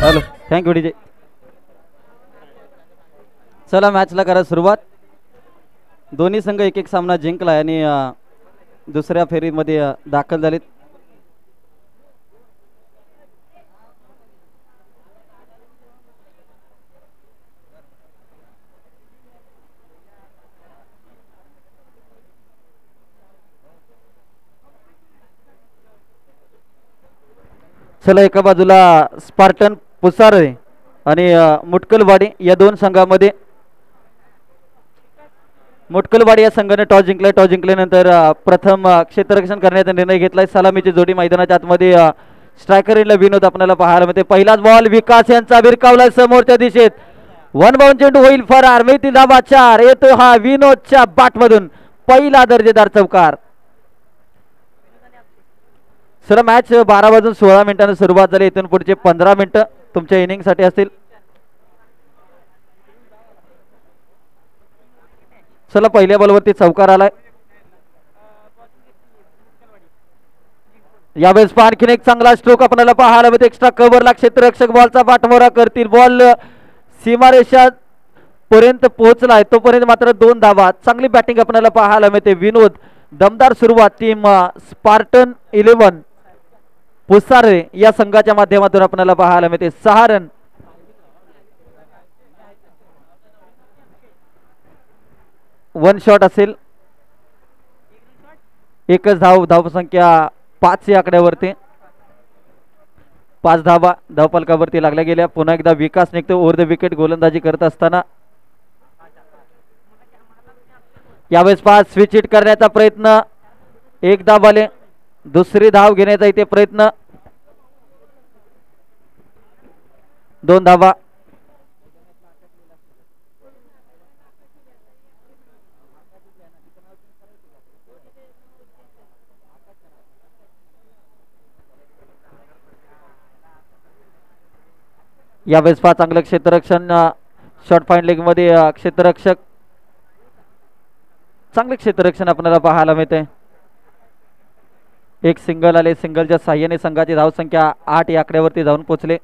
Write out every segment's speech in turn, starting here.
Hello, thank you DJ. चला मॅचला करा सुरुवात. दोन्ही संघ एक एक सामना जिंकला आणि दुसऱ्या फेरीमध्ये दाखल झालेत. चला, एका बाजूला स्पार्टन पुसारे आणि मुटकलवाडी या दोन संघामध्ये. मुटकलवाडी या संघाने टॉस जिंकलाय. टॉस जिंकल्यानंतर प्रथम क्षेत्ररक्षण करण्याचा निर्णय घेतलाय. सलामीची जोडी मैदानाच्या आतमध्ये स्ट्रायकर इनला विनोद आपल्याला पाहायला मिळते. पहिलाच बॉल विकास यांचा भिरकावला समोरच्या दिशेत. वन बाउंड चेंडू होईल फरार. मिळतील धावा 4. येतो हा विनोदच्या बॅटमधून पहिला दर्जेदार चौकार. सर मॅच 12:16 सुरुवात झाली. इथून पुढचे 15 मिनिटं तुमच्या इनिंगसाठी असतील. चला, पहिल्या बॉलवरती चौकार आलाय. यावेळेस आणखीन एक चांगला स्ट्रोक आपल्याला पाहायला मिळते. एक्स्ट्रा कव्हरला क्षेत्ररक्षक बॉलचा पाठमोरा करतील. बॉल सीमारेषा पर्यंत पोहोचलाय. तोपर्यंत मात्र 2 धावा. चांगली बॅटिंग आपल्याला पाहायला मिळते. विनोद दमदार सुरुवात. टीम स्पार्टन 11 पुसारे या संघाच्या माध्यमातून आपल्याला पाहायला मिळते. 6 रन. वन शॉट असेल. एकच धावसंख्या 5 या आकड्यावरती. 5 धावा धावफलकावरती लागल्या गेल्या. पुन्हा एकदा विकास निघतो ओव्हर द विकेट गोलंदाजी करत असताना. यावेळेस 5 स्विच हिट करण्याचा प्रयत्न. 1 धाव आले. दुसरी धाव घेण्याचा इथे प्रयत्न. 2 धावा. यावेळेस चांगलं क्षेत्ररक्षण. शॉर्ट फाईन लेग मध्ये क्षेत्ररक्षक. चांगले क्षेत्ररक्षण आपल्याला पाहायला मिळते. एक सिंगल आले. सिंगलच्या साह्याने संघाची धावसंख्या 8 या आकड्यावरती जाऊन पोहोचले.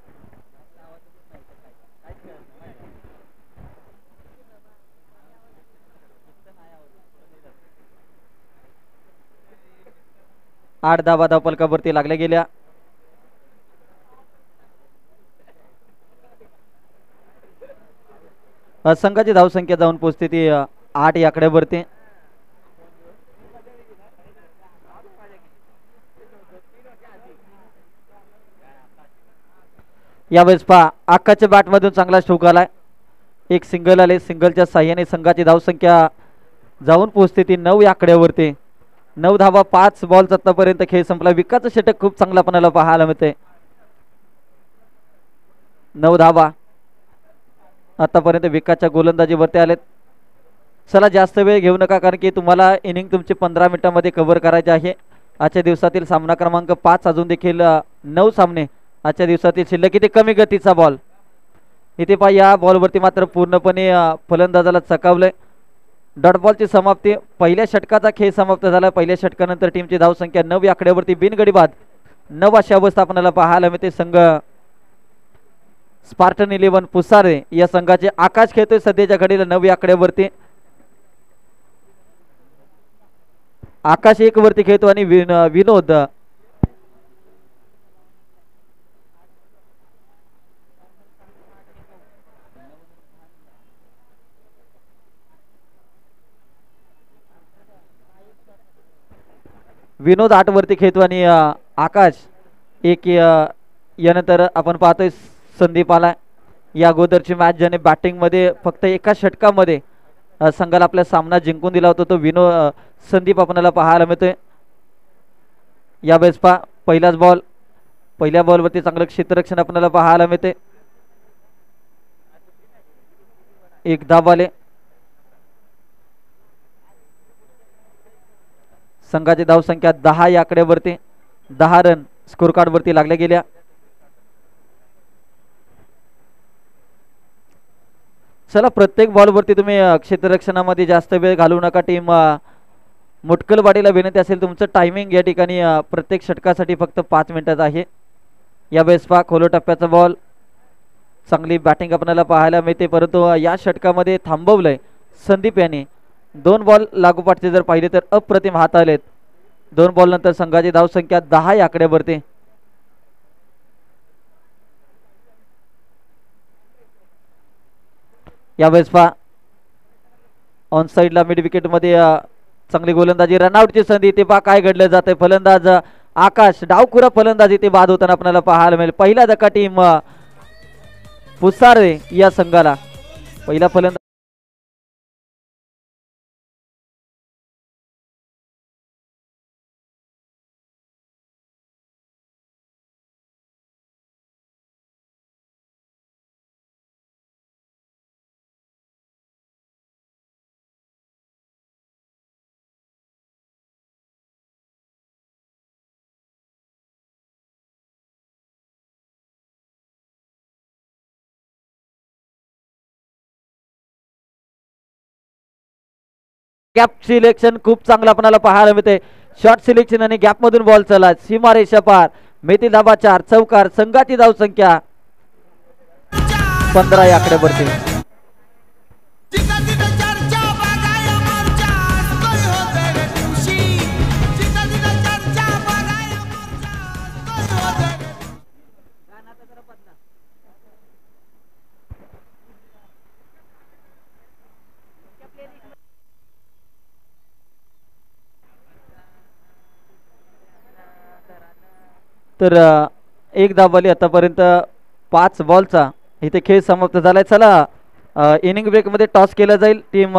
आठ धावा धावफलकावरती लागल्या गेल्या. संघाची धावसंख्या जाऊन पोहोचते ती 8 या आकड्यावरती. यावेळेस आकाशच्या बॅटमधून चांगला स्ट्रोक आलाय. एक सिंगल आले. सिंगलच्या साह्याने संघाची धावसंख्या जाऊन पोहोचते ती 9 या आकड्यावरती. 9 धावा 5 बॉल आतापर्यंत खेळ संपला. विकासचं षटक खूप चांगला आपल्याला पाहायला मिळते. 9 धावा आतापर्यंत विकासच्या गोलंदाजीवरती आलेत. चला, जास्त वेळ घेऊ नका, कारण की तुम्हाला इनिंग तुमची 15 मिनिटांमध्ये कव्हर करायचे आहे. आजच्या दिवसातील सामना क्रमांक 5. अजून देखील 9 सामने आजच्या दिवसातील शिल्लक. इथे कमी गतीचा बॉल. इथे पहा, या बॉलवरती मात्र पूर्णपणे फलंदाजाला चकावलंय. डॉट बॉलची समाप्ती. पहिल्या षटकाचा खेळ समाप्त झाला. पहिल्या षटकानंतर टीमची धावसंख्या 9 या आकड्यावरती बिनगडी बाद 9 अशी अवस्था आपल्याला पाहायला मिळते. संघ स्पार्टन 11 पुसारे या संघाचे आकाश खेळतोय सध्याच्या घडीला 9 या आकड्यावरती. आकाश 1 वरती खेळतो आणि विनोद विनोद 8 वरती खेळतो आणि आकाश 1 यानंतर आपण पाहतोय संदीप आला. या अगोदरची मॅच ज्याने बॅटिंग मध्ये फक्त एका षटकामध्ये संघाला आपला सामना जिंकून दिला होता, तो संदीप आपल्याला पाहायला मिळतोय. यावेळेस पहिलाच बॉल. पहिल्या बॉलवरती चांगलं क्षेत्ररक्षण आपल्याला पाहायला मिळते. 1 धाव आले. संघाची धावसंख्या 10 या आकड्यावरती. 10 रन स्कोर कार्ड वरती लागल्या गेल्या. चला, प्रत्येक बॉलवरती तुम्ही क्षेत्ररक्षणामध्ये जास्त वेळ घालवू नका. टीम मुटकलवाडीला विनंती असेल, तुमचं टायमिंग या ठिकाणी प्रत्येक षटकासाठी फक्त 5 मिनिटाचं आहे. यावेळेस खोलो टप्प्याचा बॉल. चांगली बॅटिंग आपल्याला पाहायला मिळते, परंतु या षटकामध्ये थांबवलंय संदीप यांनी. 2 बॉल लागोपाठचे जर पाहिले तर अप्रतिम हात आलेत. 2 बॉल नंतर संघाची धावसंख्या 10 या आकड्यावरती. यावेळेस पहा ऑन साइडला मिड विकेट मध्ये चांगली गोलंदाजी, रनआउटची संधी. ते पहा काय घडलं जाते. फलंदाज आकाश डावखुरा फलंदाजी ते बाद होताना आपल्याला पाहायला मिळेल. पहिला धक्का टीम पुसारे या संघाला. पहिला फलंदाज गॅप सिलेक्शन खूप चांगलं आपल्याला पाहायला मिळते. शॉर्ट सिलेक्शन आणि गॅप मधून बॉल चला सीमारेषा पार. मेथी धाबा 4 चौकार. संघाची धावसंख्या 15 या आकड्यावरती. तर एक धाबाली आतापर्यंत 5 बॉलचा इथे खेळ समाप्त झालाय. चला इनिंग ब्रेक मध्ये टॉस केला जाईल. टीम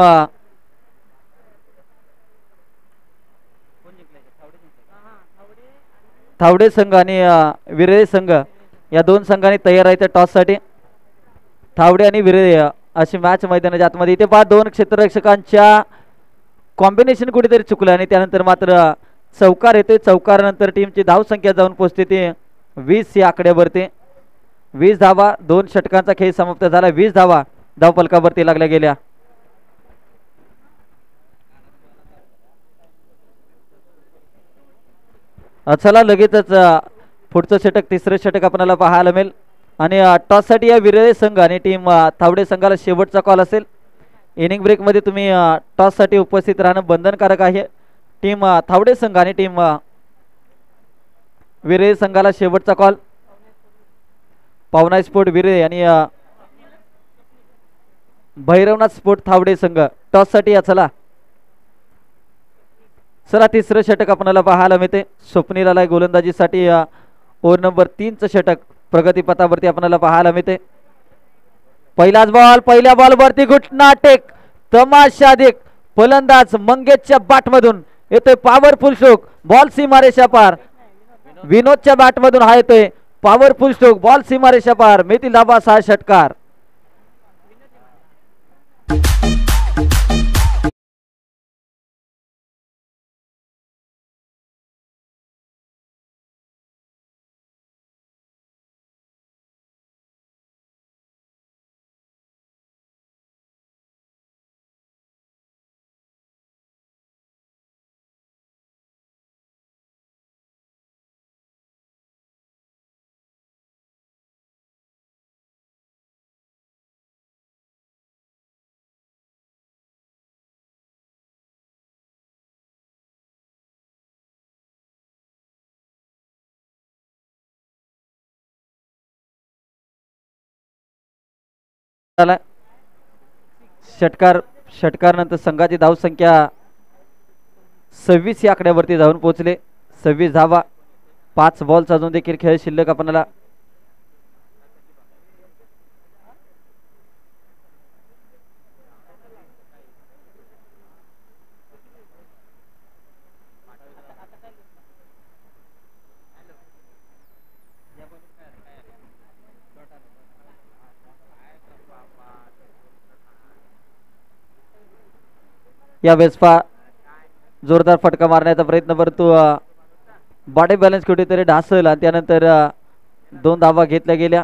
थावडे संघ आणि विरळे संघ या 2 संघांनी तयार आहे त्या टॉस साठी. थावडे आणि विरळे अशी मॅच मैदानाच्या आतमध्ये. इथे पहा 2 क्षेत्ररक्षकांच्या कॉम्बिनेशन कुठेतरी चुकलं आणि त्यानंतर मात्र चौकार येते. चौकारानंतर टीमची धावसंख्या जाऊन पोहोचते ते 20 या आकड्यावरती. 20 धावा. 2 षटकांचा खेळ समाप्त झाला. 20 धावा धावफलकावरती लागल्या गेल्या. चला लगेचच पुढचं षटक, तिसरं षटक आपल्याला पाहायला मिळेल. आणि टॉस साठी या विरळे संघ आणि टीम थावडे संघाला शेवटचा कॉल असेल. इनिंग ब्रेक मध्ये तुम्ही टॉस साठी उपस्थित राहणं बंधनकारक आहे. टीम थावडे संघ आणि टीम विरळे संघाला शेवटचा कॉल. पावना स्पोर्ट विरळे आणि भैरवनाथ स्पोर्ट थावडे संघ टॉस साठी या. चला तिसरं षटक आपल्याला पाहायला मिळते. स्वप्नीला गोलंदाजीसाठी ओव्हर नंबर 3 चं षटक प्रगतीपथावरती आपल्याला पाहायला मिळते. पहिलाच बॉल. पहिल्या बॉल वरती घुटना टेक तमाशा देख. फलंदाज मंगेशच्या बॅट मधून येतोय पॉवरफुल स्ट्रोक. बॉल सीमारेषा पार. विनोदच्या बॅट मधून हा येतोय पॉवरफुल स्ट्रोक. बॉल सीमारेषा पार. मेथी धाबा 6 षटकार. षटकार नंतर संघाची धावसंख्या 26 या आकड्यावरती जाऊन पोहोचले. 26 धावा. 5 बॉल्स अजून देखील खेळ शिल्लक आपल्याला. या वेळेस जोरदार फटका मारण्याचा प्रयत्न, परंतु बॉडी बॅलन्स कुठेतरी ढासल आणि त्यानंतर 2 धावा घेतल्या गेल्या.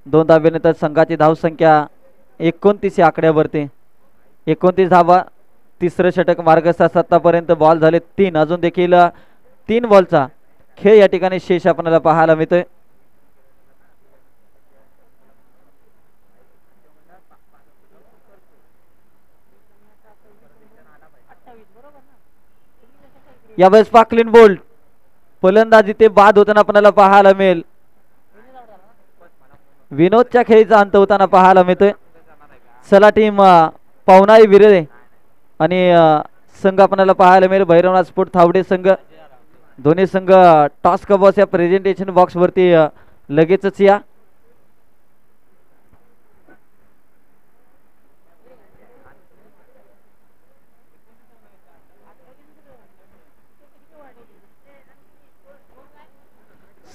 2 धावेनंतर संघाची धावसंख्या 29 या आकड्यावरती. 29 धावा. तिसरं षटक मार्गस्थ आतापर्यंत बॉल झाले 3. अजून देखील 3 बॉलचा खेळ या ठिकाणी शेष आपल्याला पाहायला मिळतोय. यावेळेस पाकलिन बोल्ट फलंदाजी ते बाद होताना आपल्याला पाहायला मिळेल. विनोदच्या खेळीचा अंत होताना पाहायला मिळतोय. चला टीम पावनाई विरे आणि संघ आपल्याला पाहायला मिळेल भैरवनाथ स्पोर्ट थावडे संघ. दोन्ही संघ टॉस कबॉस या प्रेझेंटेशन बॉक्स वरती लगेचच या.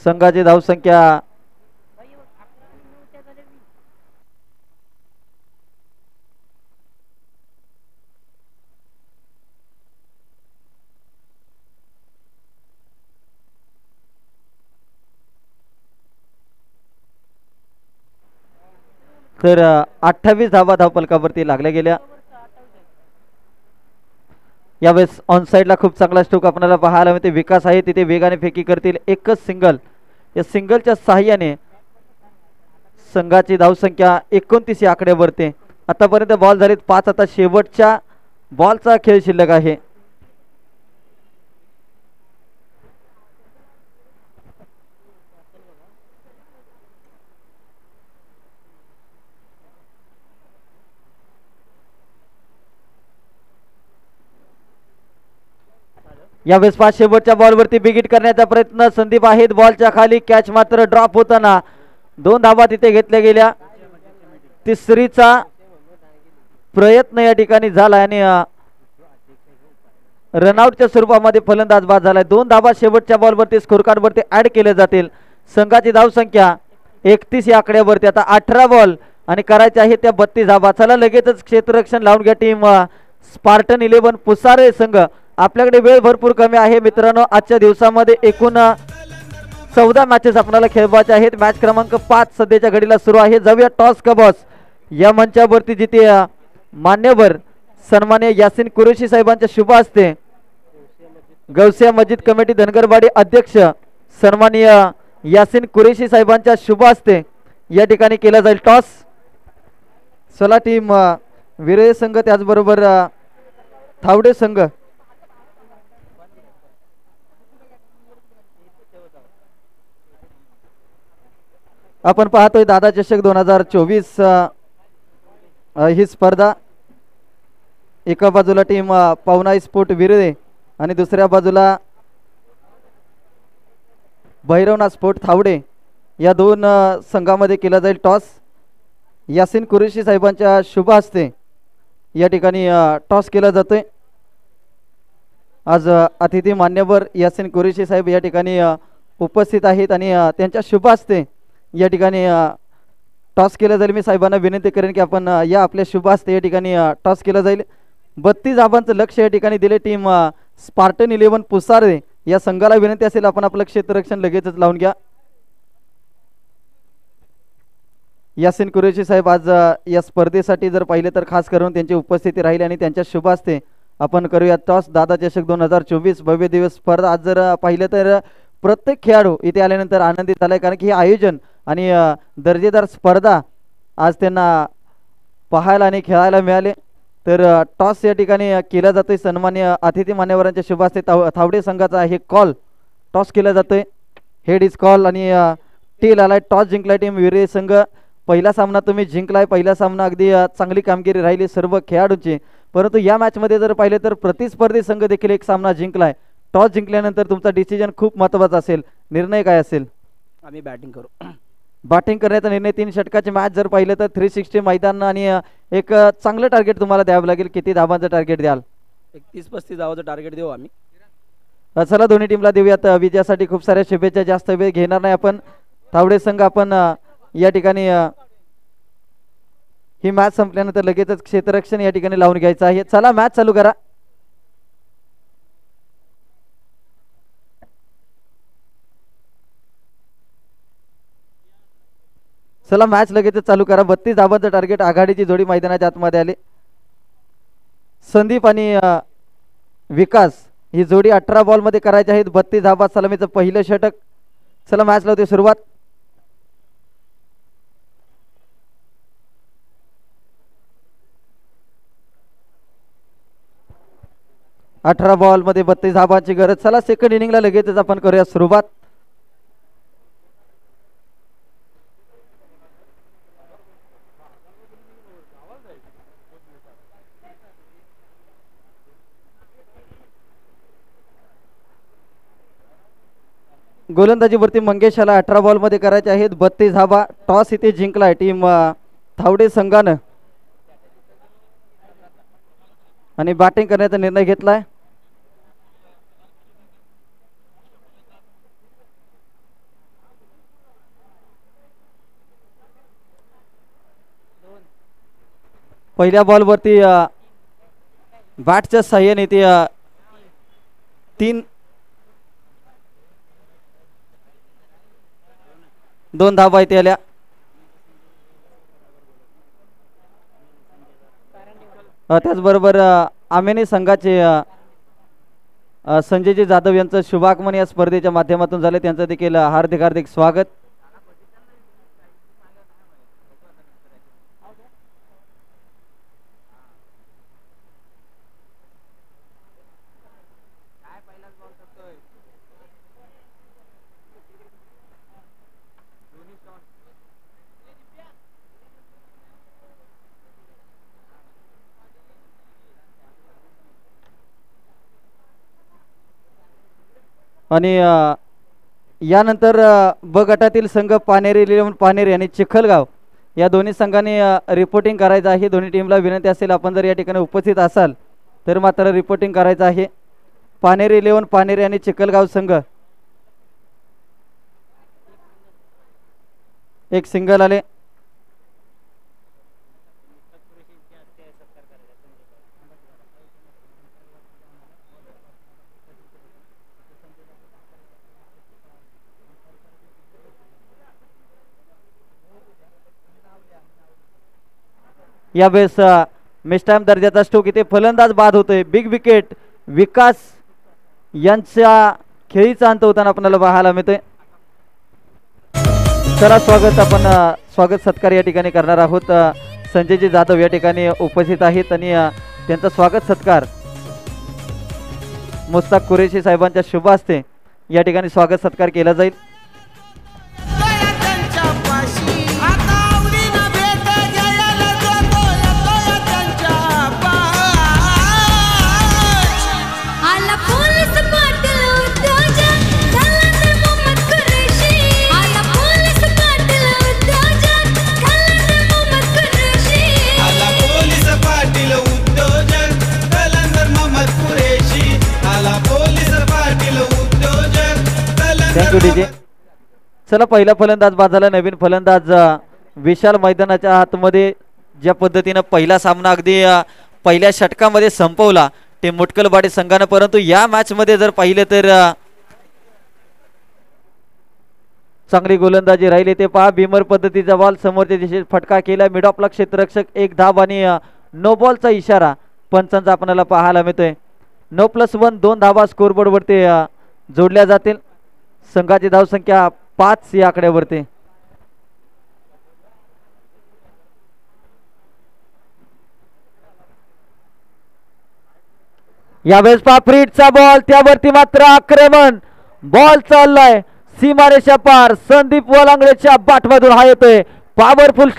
संघाची धावसंख्या तर 28 धावा धावपलकावरती लागल्या गेल्या. यावेळेस ऑन साइडला खूप चांगला स्ट्रोक आपल्याला पाहायला मिळते. विकास आहे तिथे वेगाने फेकी करतील. एकच सिंगल. या सिंगलच्या साहाय्याने संघाची धावसंख्या 29 या आकड्यावरती. आतापर्यंत बॉल झालेत 5. आता शेवटच्या बॉलचा खेळ शिल्लक आहे. यावेळेस 5 शेवटच्या बॉलवरती बिगिट करण्याचा प्रयत्न. संदीप आहेत बॉलच्या खाली. कॅच मात्र ड्रॉप होताना 2 धावा तिथे घेतल्या गेल्या. तिसरीचा प्रयत्न या ठिकाणी झाला आणि रनआउटच्या स्वरूपामध्ये फलंदाज बाद झालाय. 2 धावा शेवटच्या बॉलवरती स्कोरकार्ड वरती ऍड केले जातील. संघाची धावसंख्या 31 या आकड्यावरती. आता 18 बॉल आणि करायचे आहे त्या 32 धावा. चला लगेचच क्षेत्ररक्षण लावून घ्या टीम स्पार्टन 11 पुसारे संघ. आपल्याकडे वेळ भरपूर कमी आहे मित्रांनो. आजच्या दिवसामध्ये एकूण 14 मॅचेस आपल्याला खेळवायचे आहेत. मॅच क्रमांक 5 सध्याच्या घडीला सुरू आहे. जाऊया टॉस कबॉस या मंचावरती जिथे मान्यवर सन्मान्य यासिन कुरेशी साहेबांच्या शुभ हस्ते गौसिया मस्जिद कमिटी धनगरवाडी अध्यक्ष सन्माननीय यासिन कुरेशी साहेबांच्या शुभ हस्ते या ठिकाणी केला जाईल टॉस. चला टीम विरय संघ त्याचबरोबर थावडे संघ आपण पाहतोय दादा चषक 2024 ही स्पर्धा. एका बाजूला टीम पावनाई स्पोर्ट विरळे आणि दुसऱ्या बाजूला भैरवनाथ स्पोर्ट थावडे या 2 संघामध्ये केला जाईल टॉस. यासिन कुरेशी साहेबांच्या शुभ हस्ते या ठिकाणी टॉस केला जातोय. आज अतिथी मान्यवर यासिन कुरेशी साहेब या ठिकाणी उपस्थित आहेत आणि त्यांच्या शुभ हस्ते या ठिकाणी टॉस केला जाईल. मी साहेबांना विनंती करेन की आपण या आपल्या शुभ हस्ते या ठिकाणी टॉस केला जाईल. 32 धावांचं लक्ष या ठिकाणी दिले टीम स्पार्टन 11 पुसारे या संघाला विनंती असेल आपण आपलं क्षेत्ररक्षण लगेचच लावून घ्या. यासिन कुरेशी साहेब आज या स्पर्धेसाठी जर पाहिले तर खास करून त्यांची उपस्थिती राहील आणि त्यांच्या शुभ हस्ते आपण करूया टॉस. दादा चषक 2024 भव्य दिवस स्पर्धा. आज जर पाहिलं तर प्रत्येक खेळाडू इथे आल्यानंतर आनंदित झालाय कारण की हे आयोजन आणि दर्जेदार स्पर्धा आज त्यांना पाहायला आणि खेळायला मिळाले. तर टॉस या ठिकाणी केला जातोय. सन्मान्य अतिथी मान्यवरांच्या शुभ हस्ते थावडे संघाचा हे कॉल टॉस केला जातोय. हेड इज कॉल आणि टेल आलाय. टॉस जिंकलाय टीम विरे संघ. पहिला सामना तुम्ही जिंकलाय. पहिला सामना अगदी चांगली कामगिरी राहिली सर्व खेळाडूंची. परंतु या मॅच मध्ये जर पाहिले तर प्रतिस्पर्धी संघ देखील एक सामना जिंकलाय. टॉस जिंकल्यानंतर तुमचा डिसिजन खूप महत्त्वाचा असेल. निर्णय काय असेल? आम्ही बॅटिंग करू. बॅटिंग करण्याचा निर्णय. 3 षटकाची मॅच जर पाहिलं तर 360 मैदान आणि एक चांगलं टार्गेट तुम्हाला द्यावं लागेल. किती धावांचं टार्गेट द्याल? 31-35 धावाचं टार्गेट देऊ आम्ही. चला दोन्ही टीमला देऊयात विजयासाठी खूप साऱ्या शुभेच्छा. जास्त वेळ घेणार नाही आपण. थावडे संघ आपण या ठिकाणी ही मॅच संपल्यानंतर लगेचच क्षेत्ररक्षण या ठिकाणी लावून घ्यायचं आहे. चला मॅच चालू करा. चला मॅच लगेचच चालू करा. 32 धावांचं टार्गेट. आघाडीची जोडी मैदानाच्या आतमध्ये आली. संदीप आणि विकास ही जोडी 18 बॉल मध्ये करायची आहेत. 32 धावा. सलामीचं पहिलं षटक. चला मॅच लावते सुरुवात. 18 बॉल मध्ये 32 धाबांची गरज. चला सेकंड इनिंगला लगेचच आपण करूया सुरुवात. गोलंदाजीवरती मंगेश याला 18 बॉल मध्ये करायचे आहेत 32 धाबा. टॉस इथे जिंकलाय टीम थावडे संघानं आणि बॅटिंग करण्याचा निर्णय घेतलाय. पहिल्या बॉलवरती बॅटच्या साह्याने ते 2 धाबा इथे आल्या. त्याचबरोबर आमेनी संघाचे संजयजी जाधव यांचं शुभागमन या स्पर्धेच्या माध्यमातून झाले. त्यांचं देखील हार्दिक हार्दिक स्वागत. आणि यानंतर ब गटातील संघ पानेरी 11 पानेरी आणि चिखलगाव या दोन्ही संघांनी रिपोर्टिंग करायचं आहे. दोन्ही टीमला विनंती असेल आपण जर या ठिकाणी उपस्थित असाल तर मात्र रिपोर्टिंग करायचं आहे. पानेरी 11 पानेरी आणि चिखलगाव संघ एक सिंगल आले. यावेळेस मिस टाइम दर्जाचा स्ट्रोक इथे फलंदाज बाद होतोय. बिग विकेट विकास यांच्या खेळीचा अंत होताना आपल्याला पाहायला मिळतोय. चला स्वागत सत्कार या ठिकाणी करणार आहोत. संजयजी जाधव या ठिकाणी उपस्थित आहेत आणि त्यांचा स्वागत सत्कार मुस्ताक कुरेशी साहेबांच्या शुभ हस्ते या ठिकाणी स्वागत सत्कार केला जाईल. Thank you DJ. चला पहिला फलंदाज बाद झाला. नवीन फलंदाज विशाल मैदानाच्या आतमध्ये ज्या पद्धतीनं पहिला सामना अगदी पहिल्या षटकामध्ये संपवला ते मुटकलवाडी संघानं. परंतु या मॅच मध्ये जर पाहिलं तर चांगली गोलंदाजी राहिली. ते पहा भीमर पद्धतीचा बॉल समोरच्या दिशेत फटका केला. मिड ऑफला क्षेत्ररक्षक एक धाब आणि नो बॉलचा इशारा पंचांचा आपल्याला पाहायला मिळतोय. 9+1 2 धाबा स्कोरबोर्ड वरती जोडल्या जातील. संघाची धावसंख्या 5 या आकड्यावरती. यावेळेस पाफ्रीटचा बॉल त्यावरती मात्र आक्रमण बॉल चाललाय सीमारेषा पार. संदीप वलांगडेच्या बॅटमधून हा येतोय पॉवरफुल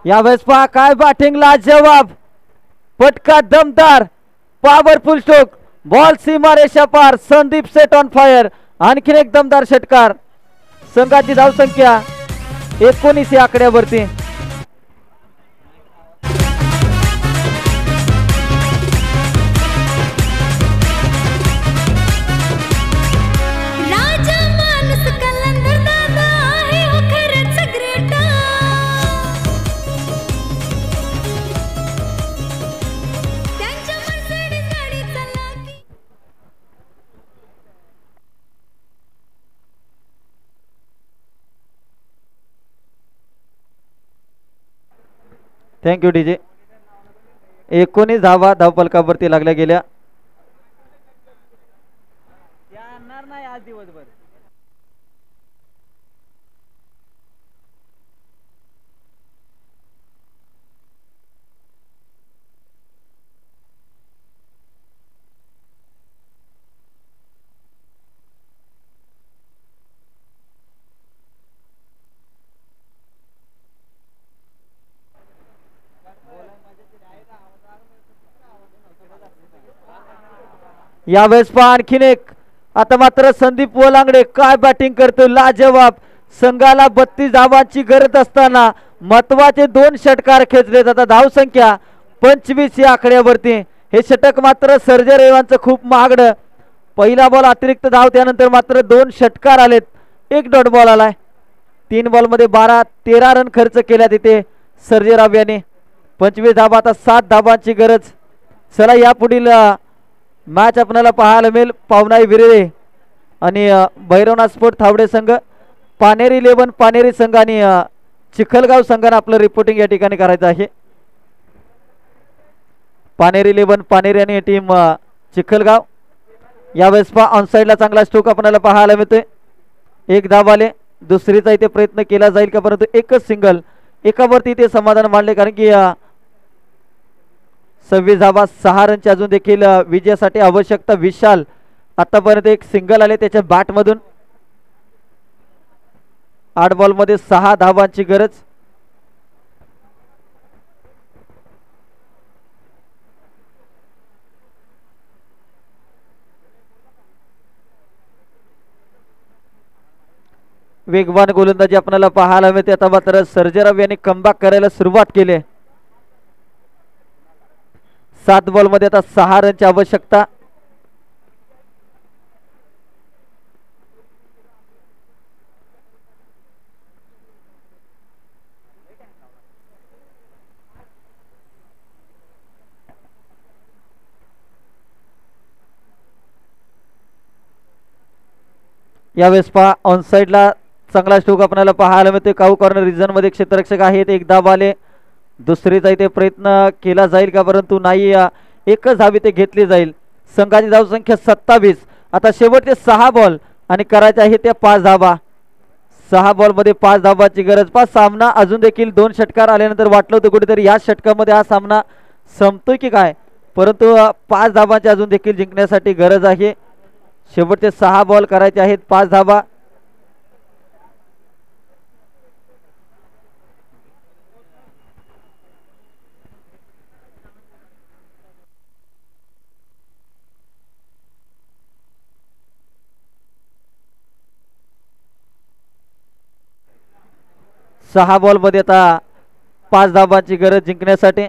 यावेळेस पहा काय बॅटिंग लाजवाब, पटका दमदार, पॉवरफुल स्ट्रोक, बॉल सीमारेषा पार. Sandeep set on fire. आणखीन एक दमदार षटकार. संघाची धावसंख्या 19 या आकड्यावरती. Thank you DJ. 19 धावा धावफलकावरती लागल्या गेल्या. नाही आज दिवसभर. यावेळेस पहा आणखीन एक. आता मात्र संदीप वलांगडे काय बॅटिंग करतो, लाजवाब. संघाला 32 धावांची गरज असताना महत्वाचे 2 षटकार खेचले जातात. धावसंख्या 25 या आकड्यावरती. हे षटक मात्र सर्जे रेवांचं खूप महागडं. पहिला बॉल अतिरिक्त धाव, त्यानंतर मात्र 2 षटकार आलेत, 1 डॉट बॉल आलाय. 3 बॉल मध्ये 13 रन खर्च केल्या तिथे सर्जेराव यांनी. 25 धावा, आता 7 धावांची गरज. चला या पुढील मॅच आपल्याला पाहायला मिळेल. पावनाई विरेरे आणि भैरवनाथ स्पोर्ट थावडे संघ, पानेरी 11 पानेरी संघ आणि चिखलगाव संघाने आपलं रिपोर्टिंग या ठिकाणी करायचं आहे. पानेरी 11 पानेरी आणि टीम चिखलगाव. यावेळेस पहा ऑनसाईडला चांगला स्ट्रोक आपल्याला पाहायला मिळतोय. 1 धाव आले. दुसरीचा इथे प्रयत्न केला जाईल का, परंतु एकच सिंगल. एकावरती इथे समाधान मानले, कारण की 26 धावा 6 रनची अजून देखील विजयासाठी आवश्यकता. विशाल आतापर्यंत 1 सिंगल आले त्याच्या बॅट मधून. 8 बॉल मध्ये 6 धावांची गरज. वेगवान गोलंदाजी आपल्याला पाहायला मिळते. आता मात्र सर्जेराव यांनी कमबॅक करायला सुरुवात केली. 7 बॉल मध्ये आता 6 रनची आवश्यकता. यावेळेस पहा ऑनसाइडला चांगला स्ट्रोक आपल्याला पाहायला मिळते. काऊ कॉर्नर रिजन मध्ये क्षेत्ररक्षक आहेत. 1 धाव आले. दुसरीचा इथे प्रयत्न केला जाईल का, परंतु नाही. एकच धाव इथे घेतली जाईल. संघाची धावसंख्या 27. आता शेवटचे 6 बॉल आणि करायचे आहे त्या 5 धावा. 6 बॉल मध्ये 5 धावांची गरज. सामना अजून देखील 2 षटकार आल्यानंतर वाटलं होतं कुठेतरी या षटकामध्ये हा सामना संपतोय की काय, परंतु 5 धावांची अजून देखील जिंकण्यासाठी गरज आहे. शेवटचे 6 बॉल करायचे आहेत 5 धावा. सहा बॉल मध्ये आता 5 धावांची गरज जिंकण्यासाठी.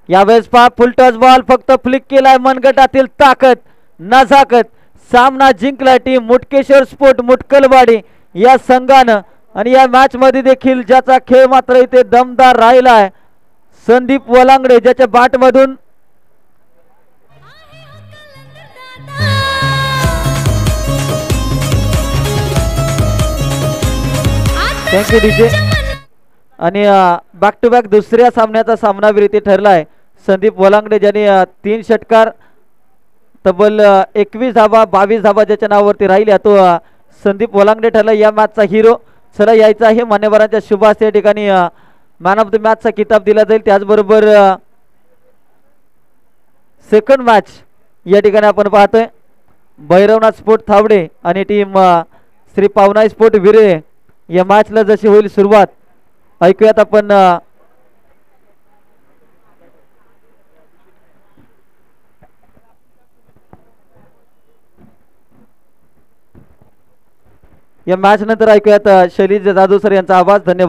यावेळेस पहा फुल टॉस बॉल फक्त फ्लिक केलाय. मनगटातील ताकद नजाकत सामना जिंकला टीम मुटकेश्वर स्पोर्ट मुटकलवाडी या संघानं. आणि या मॅच मध्ये देखील ज्याचा खेळ मात्र इथे दमदार राहिलाय संदीप वलांगडे, ज्याच्या बॅट मधून थँक्यू डीजे. आणि बॅक टू बॅक दुसऱ्या सामन्याचा सामनावीर इथे ठरलाय संदीप वलांगडे, ज्यांनी 3 षटकार तब्बल 21 धावा 22 धावा ज्याच्या नावावरती राहिल्या तो संदीप वलांगडे ठरला या मॅचचा हिरो. चला यायचा आहे मान्यवरांच्या शुभ हस्ते या ठिकाणी मॅन ऑफ द मॅचचा किताब दिला जाईल. त्याचबरोबर सेकंड मॅच या ठिकाणी आपण पाहतोय भैरवनाथ स्पोर्ट थावडे आणि टीम श्री पावनाई स्पोर्ट विरे या मॅचला जशी होईल सुरुवात ऐकूयात आपण. या मॅच नंतर ऐकूयात शैलीज जाधव सर यांचा आवाज. धन्यवाद.